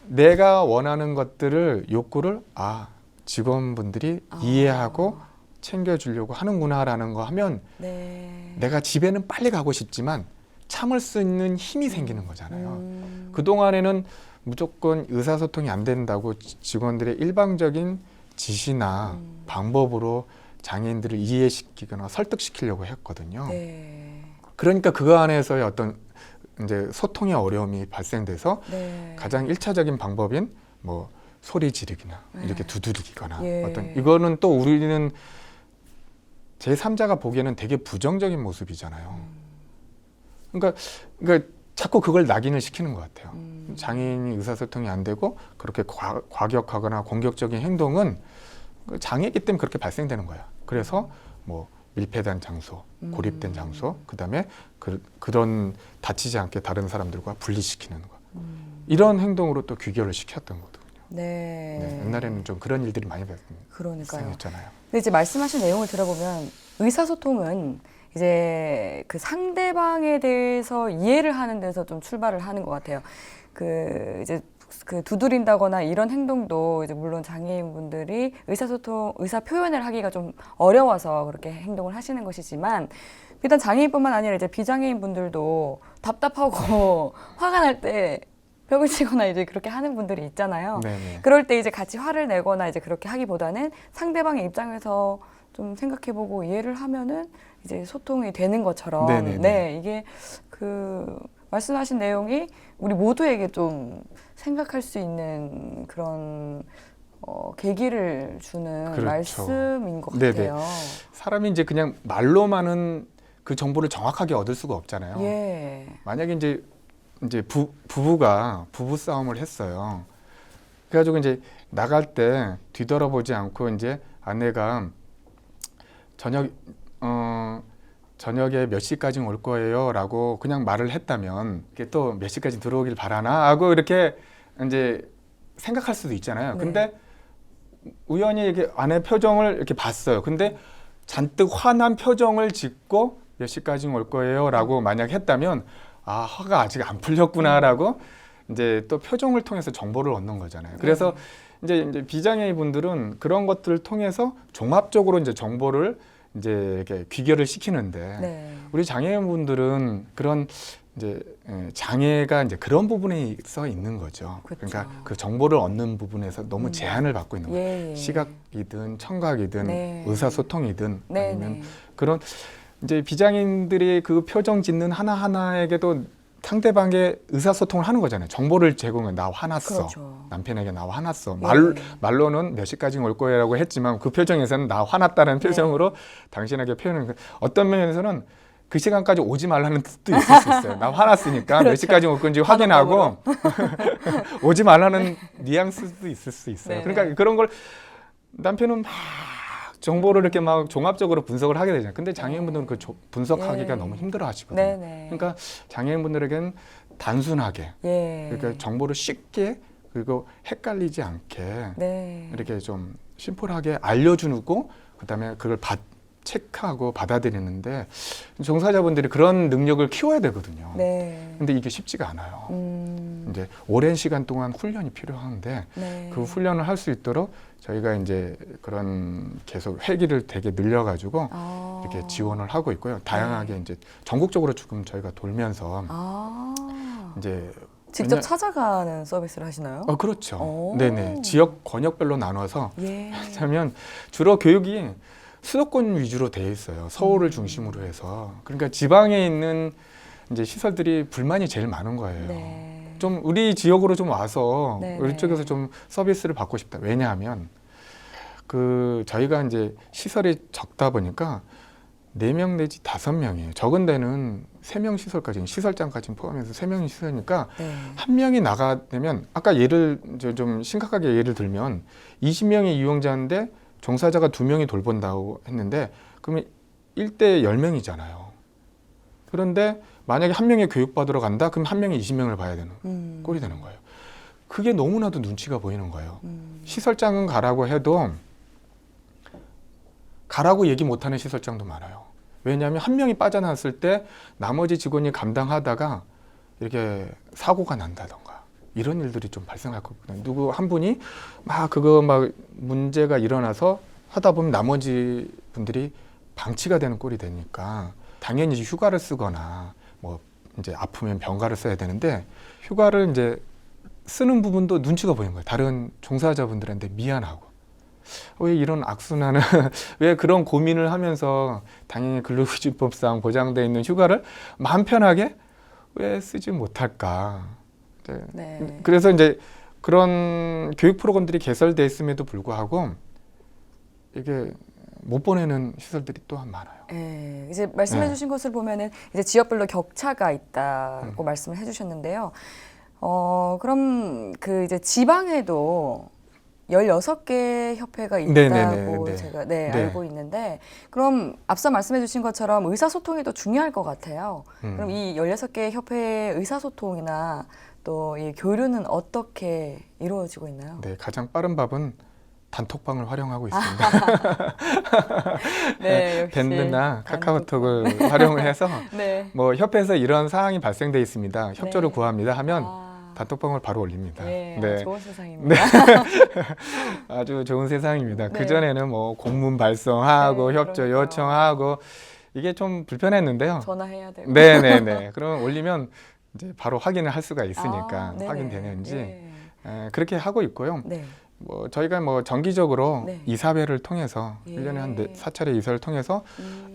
B: 내가 원하는 것들을 욕구를 아, 직원분들이 이해하고 챙겨주려고 하는구나라는 거 하면
A: 네.
B: 내가 집에는 빨리 가고 싶지만 참을 수 있는 힘이 생기는 거잖아요. 그동안에는 무조건 의사소통이 안 된다고 직원들의 일방적인 지시나 방법으로 장애인들을 이해시키거나 설득시키려고 했거든요.
A: 네.
B: 그러니까 그 안에서의 어떤 이제 소통의 어려움이 발생돼서
A: 네.
B: 가장 일차적인 방법인 뭐 소리 지르기나 이렇게
A: 네.
B: 두드리기거나
A: 예.
B: 어떤 이거는 또 우리는 제3자가 보기에는 되게 부정적인 모습이잖아요. 그러니까 자꾸 그걸 낙인을 시키는 것 같아요. 장애인이 의사소통이 안 되고 그렇게 과격하거나 공격적인 행동은 장애이기 때문에 그렇게 발생되는 거야. 그래서 뭐 밀폐된 장소, 고립된 장소, 그다음에 그런 다치지 않게 다른 사람들과 분리시키는 거. 이런 행동으로 또 귀결을 시켰던 거거든요.
A: 네.
B: 네, 옛날에는 좀 그런 일들이 많이
A: 그러니까요.
B: 발생했잖아요.
A: 근데 이제 말씀하신 내용을 들어보면 의사소통은 이제 그 상대방에 대해서 이해를 하는 데서 좀 출발을 하는 것 같아요. 그 이제 그 두드린다거나 이런 행동도 이제 물론 장애인분들이 의사 표현을 하기가 좀 어려워서 그렇게 행동을 하시는 것이지만 비단 장애인뿐만 아니라 이제 비장애인분들도 답답하고 화가 날 때 벽을 치거나 이제 그렇게 하는 분들이 있잖아요.
B: 네네.
A: 그럴 때 이제 같이 화를 내거나 이제 그렇게 하기보다는 상대방의 입장에서 좀 생각해보고 이해를 하면은 이제 소통이 되는 것처럼
B: 네네네.
A: 네, 이게 그 말씀하신 내용이 우리 모두에게 좀 생각할 수 있는 그런 계기를 주는
B: 그렇죠.
A: 말씀인 것
B: 네네.
A: 같아요.
B: 사람이 이제 그냥 말로만은 그 정보를 정확하게 얻을 수가 없잖아요.
A: 예.
B: 만약에 이제 부부가 부부 싸움을 했어요. 그래가지고 이제 나갈 때 뒤돌아보지 않고 이제 아내가 저녁에 몇 시까지 올 거예요라고 그냥 말을 했다면 이게 또 몇 시까지 들어오길 바라나 하고 이렇게 이제 생각할 수도 있잖아요.
A: 네.
B: 근데 우연히 이렇게 아내 표정을 이렇게 봤어요. 근데 잔뜩 화난 표정을 짓고 몇 시까지 올 거예요라고 만약 했다면 아, 화가 아직 안 풀렸구나라고 이제 또 표정을 통해서 정보를 얻는 거잖아요. 그래서 이제 비장애인 분들은 그런 것들을 통해서 종합적으로 이제 정보를 이제 이렇게 귀결을 시키는데
A: 네.
B: 우리 장애인 분들은 그런 이제 장애가 이제 그런 부분에 있어 있는 거죠.
A: 그렇죠.
B: 그러니까 그 정보를 얻는 부분에서 너무 제한을 받고 있는 거예요.
A: 예, 예.
B: 시각이든 청각이든
A: 네.
B: 의사소통이든
A: 네,
B: 아니면
A: 네.
B: 그런 이제 비장애인들이 그 표정 짓는 하나하나에게도 상대방의 의사소통을 하는 거잖아요. 정보를 제공해. 나 화났어.
A: 그렇죠.
B: 남편에게 나 화났어.
A: 예.
B: 말로는 몇 시까지 올 거라고 했지만 그 표정에서는 나 화났다는 표정으로 당신에게 표현을 어떤 면에서는 그 시간까지 오지 말라는 뜻도 있을 수 있어요. 나 화났으니까 몇
A: 그렇죠.
B: 시까지 올 건지 확인하고 오지 말라는 뉘앙스도 있을 수 있어요.
A: 네네.
B: 그러니까 그런 걸 남편은 막 정보를 이렇게 막 종합적으로 분석을 하게 되잖아요. 근데 장애인분들은 그 분석하기가
A: 예.
B: 너무 힘들어 하시거든요.
A: 네네.
B: 그러니까 장애인분들에게는 단순하게
A: 예.
B: 그러니까 정보를 쉽게 그리고 헷갈리지 않게
A: 네.
B: 이렇게 좀 심플하게 알려주고 그다음에 그걸 체크하고 받아들이는데 종사자분들이 그런 능력을 키워야 되거든요.
A: 네.
B: 근데 이게 쉽지가 않아요. 이제 오랜 시간 동안 훈련이 필요한데
A: 네.
B: 그 훈련을 할 수 있도록 저희가 이제 그런 계속 회기를 되게 늘려가지고
A: 아.
B: 이렇게 지원을 하고 있고요. 다양하게 이제 전국적으로 지금 저희가 돌면서
A: 아.
B: 이제
A: 직접 찾아가는 서비스를 하시나요?
B: 그렇죠.
A: 오.
B: 네네. 지역 권역별로 나눠서
A: 예.
B: 하면 주로 교육이 수도권 위주로 돼 있어요. 서울을 중심으로 해서. 그러니까 지방에 있는 이제 시설들이 불만이 제일 많은 거예요.
A: 네.
B: 좀 우리 지역으로 좀 와서
A: 네네.
B: 우리 쪽에서 좀 서비스를 받고 싶다. 왜냐하면 그 저희가 이제 시설이 적다 보니까 4명 내지 5명이에요. 적은 데는 3명 시설장까지 포함해서 3명이 시설이니까
A: 네.
B: 한 명이 나가면 아까 예를 좀 심각하게 예를 들면 20명의 이용자인데 종사자가 2명이 돌본다고 했는데 그러면 1대 10명이잖아요. 그런데 만약에 한 명이 교육받으러 간다? 그럼 한 명이 20명을 봐야 되는 꼴이 되는 거예요. 그게 너무나도 눈치가 보이는 거예요. 시설장은 가라고 해도 가라고 얘기 못하는 시설장도 많아요. 왜냐하면 한 명이 빠져나왔을 때 나머지 직원이 감당하다가 이렇게 사고가 난다던가 이런 일들이 좀 발생할 거거든요. 누구 한 분이 막 문제가 일어나서 하다 보면 나머지 분들이 방치가 되는 꼴이 되니까 당연히 이제 휴가를 쓰거나 뭐 이제 아프면 병가를 써야 되는데 휴가를 이제 쓰는 부분도 눈치가 보이는 거예요. 다른 종사자분들한테 미안하고 왜 이런 악순환을 왜 그런 고민을 하면서 당연히 근로기준법상 보장되어 있는 휴가를 마음 편하게 왜 쓰지 못할까.
A: 네.
B: 그래서 이제 그런 교육 프로그램들이 개설되어 있음에도 불구하고 이게 못 보내는 시설들이 또한 많아요.
A: 네, 이제 말씀해주신 것을 보면은 이제 지역별로 격차가 있다고 말씀을 해주셨는데요. 그럼 그 이제 지방에도 16개 협회가 있다고
B: 네네네.
A: 제가
B: 네.
A: 알고 있는데 그럼 앞서 말씀해주신 것처럼 의사소통이 더 중요할 것 같아요. 그럼 이 16개 협회의 의사소통이나 또 이 교류는 어떻게 이루어지고 있나요?
B: 네, 가장 빠른 밥은 단톡방을 활용하고 있습니다.
A: 네, 역시
B: 밴드나 카카오톡을 활용을 해서
A: 네.
B: 뭐 협회에서 이런 사항이 발생돼 있습니다. 협조를
A: 네.
B: 구합니다 하면 단톡방을 바로 올립니다.
A: 네,
B: 네.
A: 좋은 세상입니다.
B: 아주 좋은 세상입니다.
A: 네.
B: 그전에는 뭐 공문 발송하고
A: 네,
B: 협조
A: 그러니까요.
B: 요청하고 이게 좀 불편했는데요.
A: 전화해야 되고.
B: 네네네. 그러면 올리면 이제 바로 확인을 할 수가 있으니까
A: 네네.
B: 확인되는지
A: 네.
B: 그렇게 하고 있고요.
A: 네.
B: 뭐 저희가 뭐 정기적으로
A: 네.
B: 이사회를 통해서
A: 예.
B: 1년에 한 4차례 이사를 통해서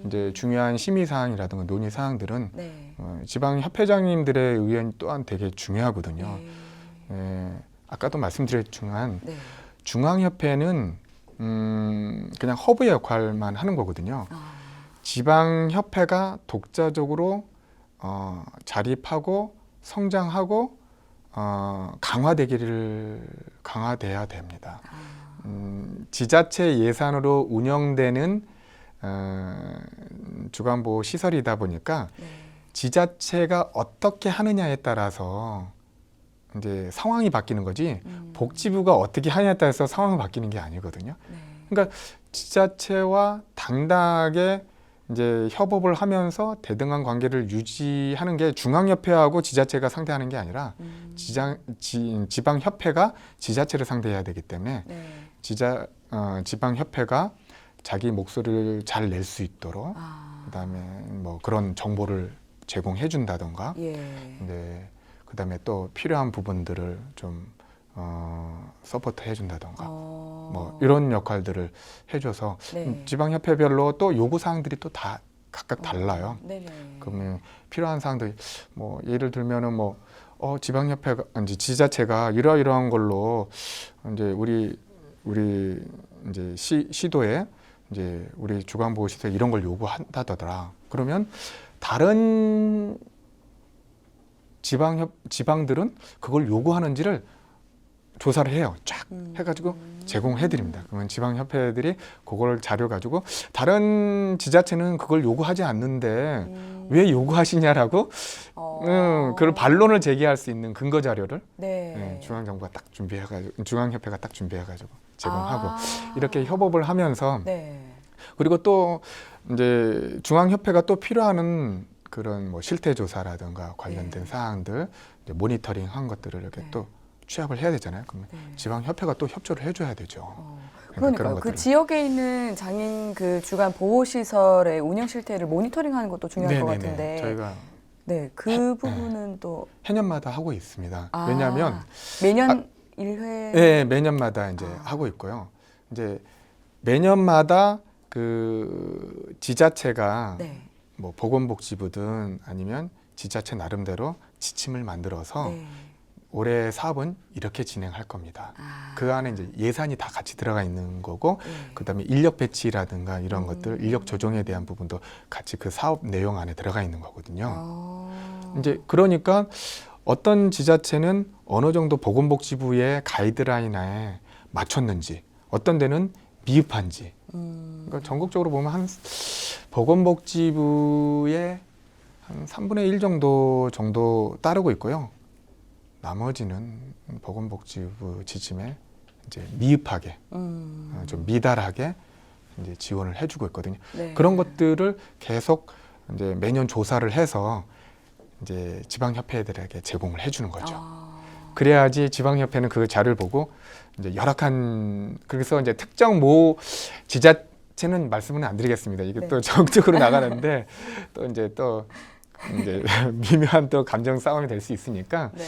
B: 이제 중요한 심의 사항이라든가 논의 사항들은
A: 네.
B: 지방 협회장님들의 의견이 또한 되게 중요하거든요.
A: 예.
B: 아까도 말씀드렸지만
A: 네.
B: 중앙협회는 그냥 허브 역할만 하는 거거든요. 지방협회가 독자적으로 자립하고 성장하고 강화돼야 됩니다. 지자체 예산으로 운영되는 주간보호 시설이다 보니까
A: 네.
B: 지자체가 어떻게 하느냐에 따라서 이제 상황이 바뀌는 거지 복지부가 어떻게 하느냐에 따라서 상황이 바뀌는 게 아니거든요.
A: 네.
B: 그러니까 지자체와 당당하게 이제 협업을 하면서 대등한 관계를 유지하는 게 중앙협회하고 지자체가 상대하는 게 아니라 지방협회가 지자체를 상대해야 되기 때문에
A: 네.
B: 지방협회가 자기 목소리를 잘 낼 수 있도록 그다음에 뭐 그런 정보를 제공해 준다던가
A: 예.
B: 네, 그다음에 또 필요한 부분들을 좀 서포트 해준다던가 뭐 이런 역할들을 해줘서
A: 네.
B: 지방협회별로 또 요구 사항들이 또 다 각각 달라요.
A: 네네.
B: 그러면 필요한 사항들이 뭐 예를 들면은 뭐 지방협회가 이제 지자체가 이러이러한 걸로 이제 우리 이제 시도에 이제 우리 주간보호시설 이런 걸 요구한다더라. 그러면 다른 지방들은 그걸 요구하는지를 조사를 해요. 쫙 해가지고 제공해드립니다. 그러면 지방협회들이 그걸 자료 가지고 다른 지자체는 그걸 요구하지 않는데 왜 요구하시냐라고 그걸 반론을 제기할 수 있는 근거 자료를
A: 네.
B: 중앙정부가 딱 준비해가지고 중앙협회가 딱 준비해가지고 제공하고 이렇게 협업을 하면서
A: 네.
B: 그리고 또 이제 중앙협회가 또 필요한 그런 뭐 실태 조사라든가 관련된 사항들 이제 모니터링한 것들을 이렇게 또 취합을 해야 되잖아요. 그러면 지방협회가 또 협조를 해줘야 되죠.
A: 그러니까요. 그 지역에 있는 장애인 그 주간 보호시설의 운영 실태를 모니터링하는 것도 중요할 것 같은데.
B: 저희가
A: 그 부분은 또
B: 해년마다 하고 있습니다. 왜냐하면
A: 매년 1회.
B: 네, 매년마다 이제 하고 있고요. 이제 매년마다 그 지자체가
A: 네.
B: 뭐 보건복지부든 아니면 지자체 나름대로 지침을 만들어서 올해 사업은 이렇게 진행할 겁니다.
A: 아.
B: 그 안에 이제 예산이 다 같이 들어가 있는 거고,
A: 예.
B: 그다음에 인력 배치라든가 이런 것들, 인력 조정에 대한 부분도 같이 그 사업 내용 안에 들어가 있는 거거든요. 이제 그러니까 어떤 지자체는 어느 정도 보건복지부의 가이드라인에 맞췄는지, 어떤 데는 미흡한지. 그러니까 전국적으로 보면 한 보건복지부의 한 3분의 1 정도 따르고 있고요. 나머지는 보건복지부 지침에 이제 미흡하게, 좀 미달하게 이제 지원을 해주고 있거든요.
A: 네.
B: 그런 것들을 계속 이제 매년 조사를 해서 이제 지방협회들에게 제공을 해주는 거죠.
A: 아.
B: 그래야지 지방협회는 그 자료를 보고 이제 열악한, 그래서 이제 특정 모 지자체는 말씀은 안 드리겠습니다. 이게
A: 네.
B: 또 적극적으로 나가는데 또 이제 미묘한 또 감정 싸움이 될 수 있으니까
A: 네.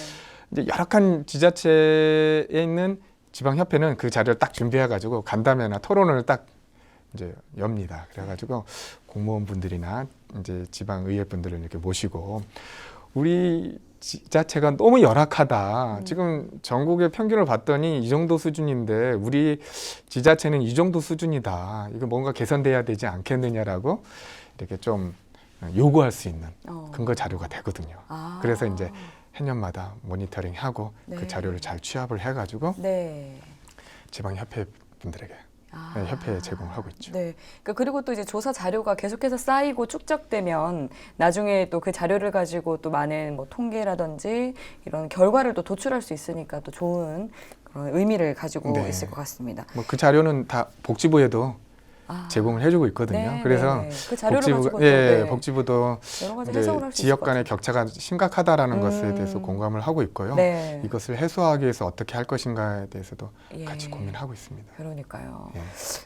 B: 이제 열악한 지자체에 있는 지방협회는 그 자료를 딱 준비해가지고 간담회나 토론을 딱 이제 엽니다. 그래가지고 공무원분들이나 이제 지방의회분들을 이렇게 모시고 우리 지자체가 너무 열악하다. 지금 전국의 평균을 봤더니 이 정도 수준인데 우리 지자체는 이 정도 수준이다. 이거 뭔가 개선돼야 되지 않겠느냐라고 이렇게 좀 요구할 수 있는 근거 자료가 되거든요.
A: 아.
B: 그래서 이제 해년마다 모니터링하고
A: 네.
B: 그 자료를 잘 취합을 해가지고
A: 네.
B: 지방협회 분들에게
A: 아.
B: 네, 협회에 제공하고 있죠.
A: 네. 그리고 또 이제 조사 자료가 계속해서 쌓이고 축적되면 나중에 또 그 자료를 가지고 또 많은 뭐 통계라든지 이런 결과를 또 도출할 수 있으니까 또 좋은 그런 의미를 가지고
B: 네.
A: 있을 것 같습니다.
B: 뭐 그 자료는 다 복지부에도
A: 아.
B: 제공을 해주고 있거든요.
A: 네,
B: 그래서
A: 네. 그 자료를
B: 복지부가,
A: 가지고 또,
B: 예,
A: 네.
B: 복지부도
A: 여러 가지
B: 이제
A: 해석을 할 수 있을
B: 지역
A: 것
B: 간의
A: 같아요.
B: 격차가 심각하다라는 것에 대해서 공감을 하고 있고요.
A: 네.
B: 이것을 해소하기 위해서 어떻게 할 것인가에 대해서도
A: 예.
B: 같이 고민하고 있습니다.
A: 그러니까요.
B: 예.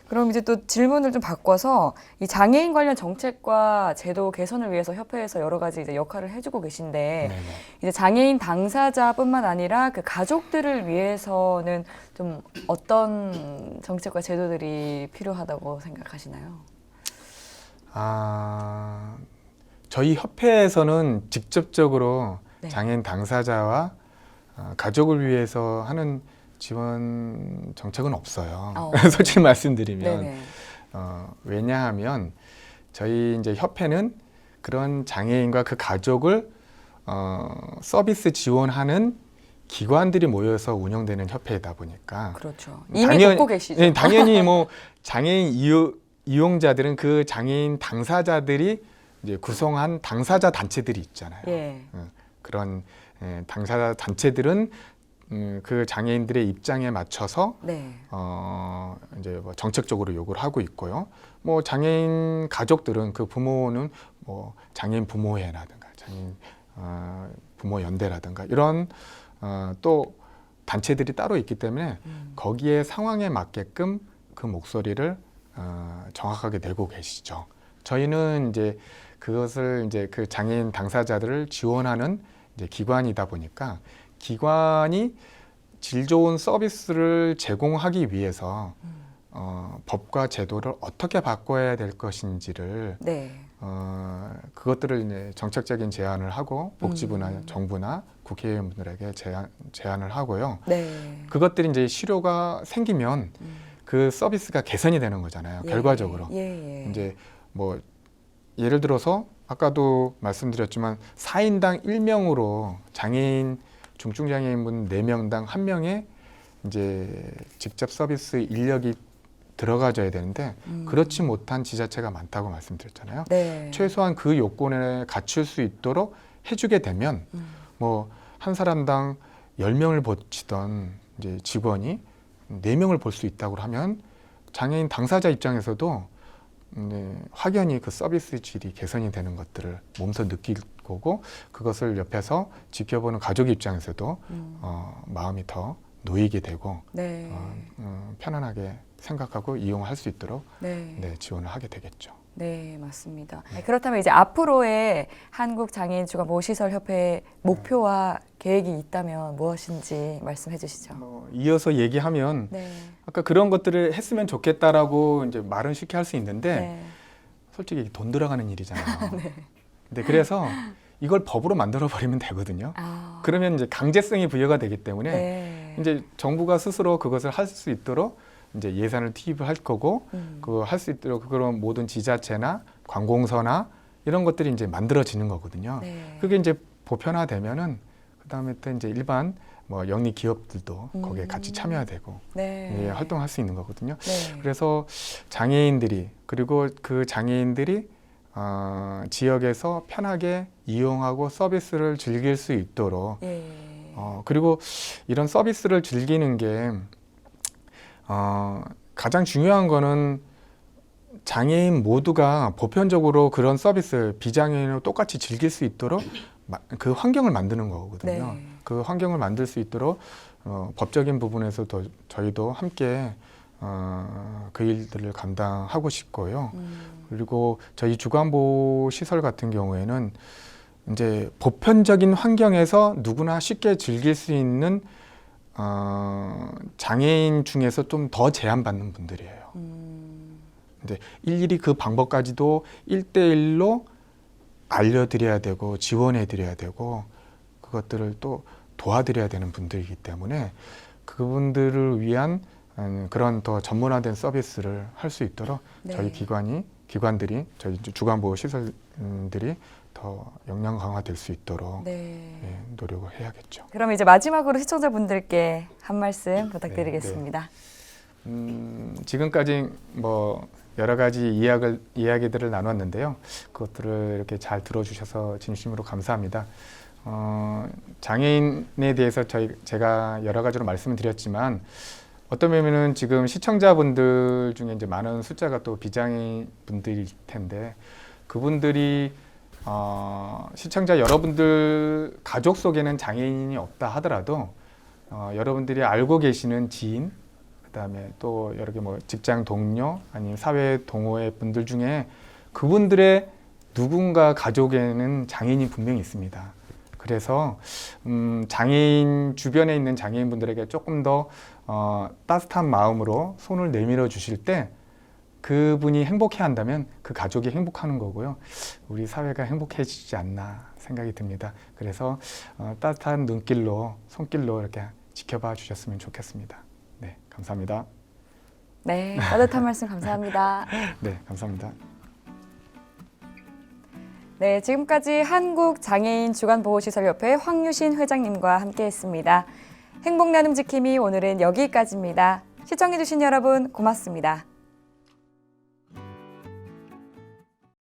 A: 그럼 이제 또 질문을 좀 바꿔서 이 장애인 관련 정책과 제도 개선을 위해서 협회에서 여러 가지 이제 역할을 해주고 계신데
B: 네네.
A: 이제 장애인 당사자뿐만 아니라 그 가족들을 위해서는 좀 어떤 정책과 제도들이 필요하다고 생각하시나요?
B: 저희 협회에서는 직접적으로
A: 네.
B: 장애인 당사자와 가족을 위해서 하는 지원 정책은 없어요. 솔직히 말씀드리면
A: 네네.
B: 왜냐하면 저희 이제 협회는 그런 장애인과 그 가족을 서비스 지원하는 기관들이 모여서 운영되는 협회이다 보니까
A: 그렇죠. 이미 돕고 계시죠.
B: 네, 당연히 뭐 장애인 이용자들은 그 장애인 당사자들이 이제 구성한 당사자 단체들이 있잖아요.
A: 예.
B: 그런 당사자 단체들은 그 장애인들의 입장에 맞춰서
A: 네.
B: 이제 뭐 정책적으로 요구를 하고 있고요. 뭐 장애인 가족들은 그 부모는 뭐 장애인 부모회라든가 장애인 부모 연대라든가 이런 또 단체들이 따로 있기 때문에 거기에 상황에 맞게끔 그 목소리를 정확하게 내고 계시죠. 저희는 이제 그것을 이제 그 장애인 당사자들을 지원하는 이제 기관이다 보니까 기관이 질 좋은 서비스를 제공하기 위해서 법과 제도를 어떻게 바꿔야 될 것인지를
A: 네.
B: 그것들을 이제 정책적인 제안을 하고 복지부나 정부나 국회의원분들에게 제안을 하고요.
A: 네.
B: 그것들이 이제 실효가 생기면 그 서비스가 개선이 되는 거잖아요.
A: 예.
B: 결과적으로.
A: 예.
B: 이제 뭐 예를 들어서 아까도 말씀드렸지만 4인당 1명으로 장애인 중증장애인분 4명당 1명의 이제 직접 서비스 인력이 들어가줘야 되는데 그렇지 못한 지자체가 많다고 말씀드렸잖아요.
A: 네.
B: 최소한 그 요건에 갖출 수 있도록 해주게 되면 뭐 한 사람당 10명을 보치던 이제 직원이 4명을 볼 수 있다고 하면 장애인 당사자 입장에서도 확연히 그 서비스 질이 개선이 되는 것들을 몸소 느낄 거고 그것을 옆에서 지켜보는 가족 입장에서도 마음이 더 놓이게 되고
A: 네.
B: 편안하게 생각하고 이용할 수 있도록
A: 네.
B: 지원을 하게 되겠죠.
A: 네, 맞습니다. 그렇다면 이제 앞으로의 한국장애인주거모시설협회의 목표와 계획이 있다면 무엇인지 말씀해 주시죠.
B: 이어서 얘기하면
A: 네.
B: 아까 그런 것들을 했으면 좋겠다라고 이제 말은 쉽게 할 수 있는데
A: 네.
B: 솔직히 돈 들어가는 일이잖아요. 근데 그래서 이걸 법으로 만들어 버리면 되거든요.
A: 아.
B: 그러면 이제 강제성이 부여가 되기 때문에
A: 네.
B: 이제 정부가 스스로 그것을 할 수 있도록 이제 예산을 투입을 할 거고 그 할 수 있도록 그런 모든 지자체나 관공서나 이런 것들이 이제 만들어지는 거거든요.
A: 네.
B: 그게 이제 보편화되면은 그다음에 또 이제 일반 뭐 영리 기업들도 거기에 같이 참여되고
A: 네.
B: 예, 활동할 수 있는 거거든요.
A: 네.
B: 그래서 장애인들이 그리고 그 장애인들이 지역에서 편하게 이용하고 서비스를 즐길 수 있도록
A: 예.
B: 그리고 이런 서비스를 즐기는 게 가장 중요한 거는 장애인 모두가 보편적으로 그런 서비스 비장애인으로 똑같이 즐길 수 있도록 그 환경을 만드는 거거든요.
A: 네.
B: 그 환경을 만들 수 있도록 법적인 부분에서도 저희도 함께 그 일들을 감당하고 싶고요. 그리고 저희 주간보호 시설 같은 경우에는 이제 보편적인 환경에서 누구나 쉽게 즐길 수 있는 장애인 중에서 좀 더 제한받는 분들이에요. 이제 일일이 그 방법까지도 1대1로 알려드려야 되고 지원해드려야 되고 그것들을 또 도와드려야 되는 분들이기 때문에 그분들을 위한 그런 더 전문화된 서비스를 할 수 있도록
A: 네.
B: 저희 기관들이 저희 주간보호 시설들이 더 역량 강화될 수 있도록
A: 네.
B: 예, 노력을 해야겠죠.
A: 그럼 이제 마지막으로 시청자분들께 한 말씀 부탁드리겠습니다.
B: 지금까지 뭐 여러 가지 이야기들을 나눴는데요. 그것들을 이렇게 잘 들어주셔서 진심으로 감사합니다. 장애인에 대해서 제가 여러 가지로 말씀을 드렸지만 어떤 면에는 지금 시청자분들 중에 이제 많은 숫자가 또 비장애인 분들일 텐데 그분들이 시청자 여러분들 가족 속에는 장애인이 없다 하더라도 여러분들이 알고 계시는 지인 그다음에 또 여러 개 뭐 직장 동료 아니면 사회 동호회 분들 중에 그분들의 누군가 가족에는 장애인이 분명히 있습니다. 그래서 장애인 주변에 있는 장애인 분들에게 조금 더 따뜻한 마음으로 손을 내밀어 주실 때 그분이 행복해 한다면 그 가족이 행복하는 거고요. 우리 사회가 행복해지지 않나 생각이 듭니다. 그래서 따뜻한 눈길로 손길로 이렇게 지켜봐 주셨으면 좋겠습니다. 네, 감사합니다.
A: 네, 따뜻한 말씀 감사합니다.
B: 네, 감사합니다.
A: 네, 지금까지 한국장애인 주간보호시설협회 황유신 회장님과 함께했습니다. 행복 나눔 지킴이 오늘은 여기까지입니다. 시청해주신 여러분 고맙습니다.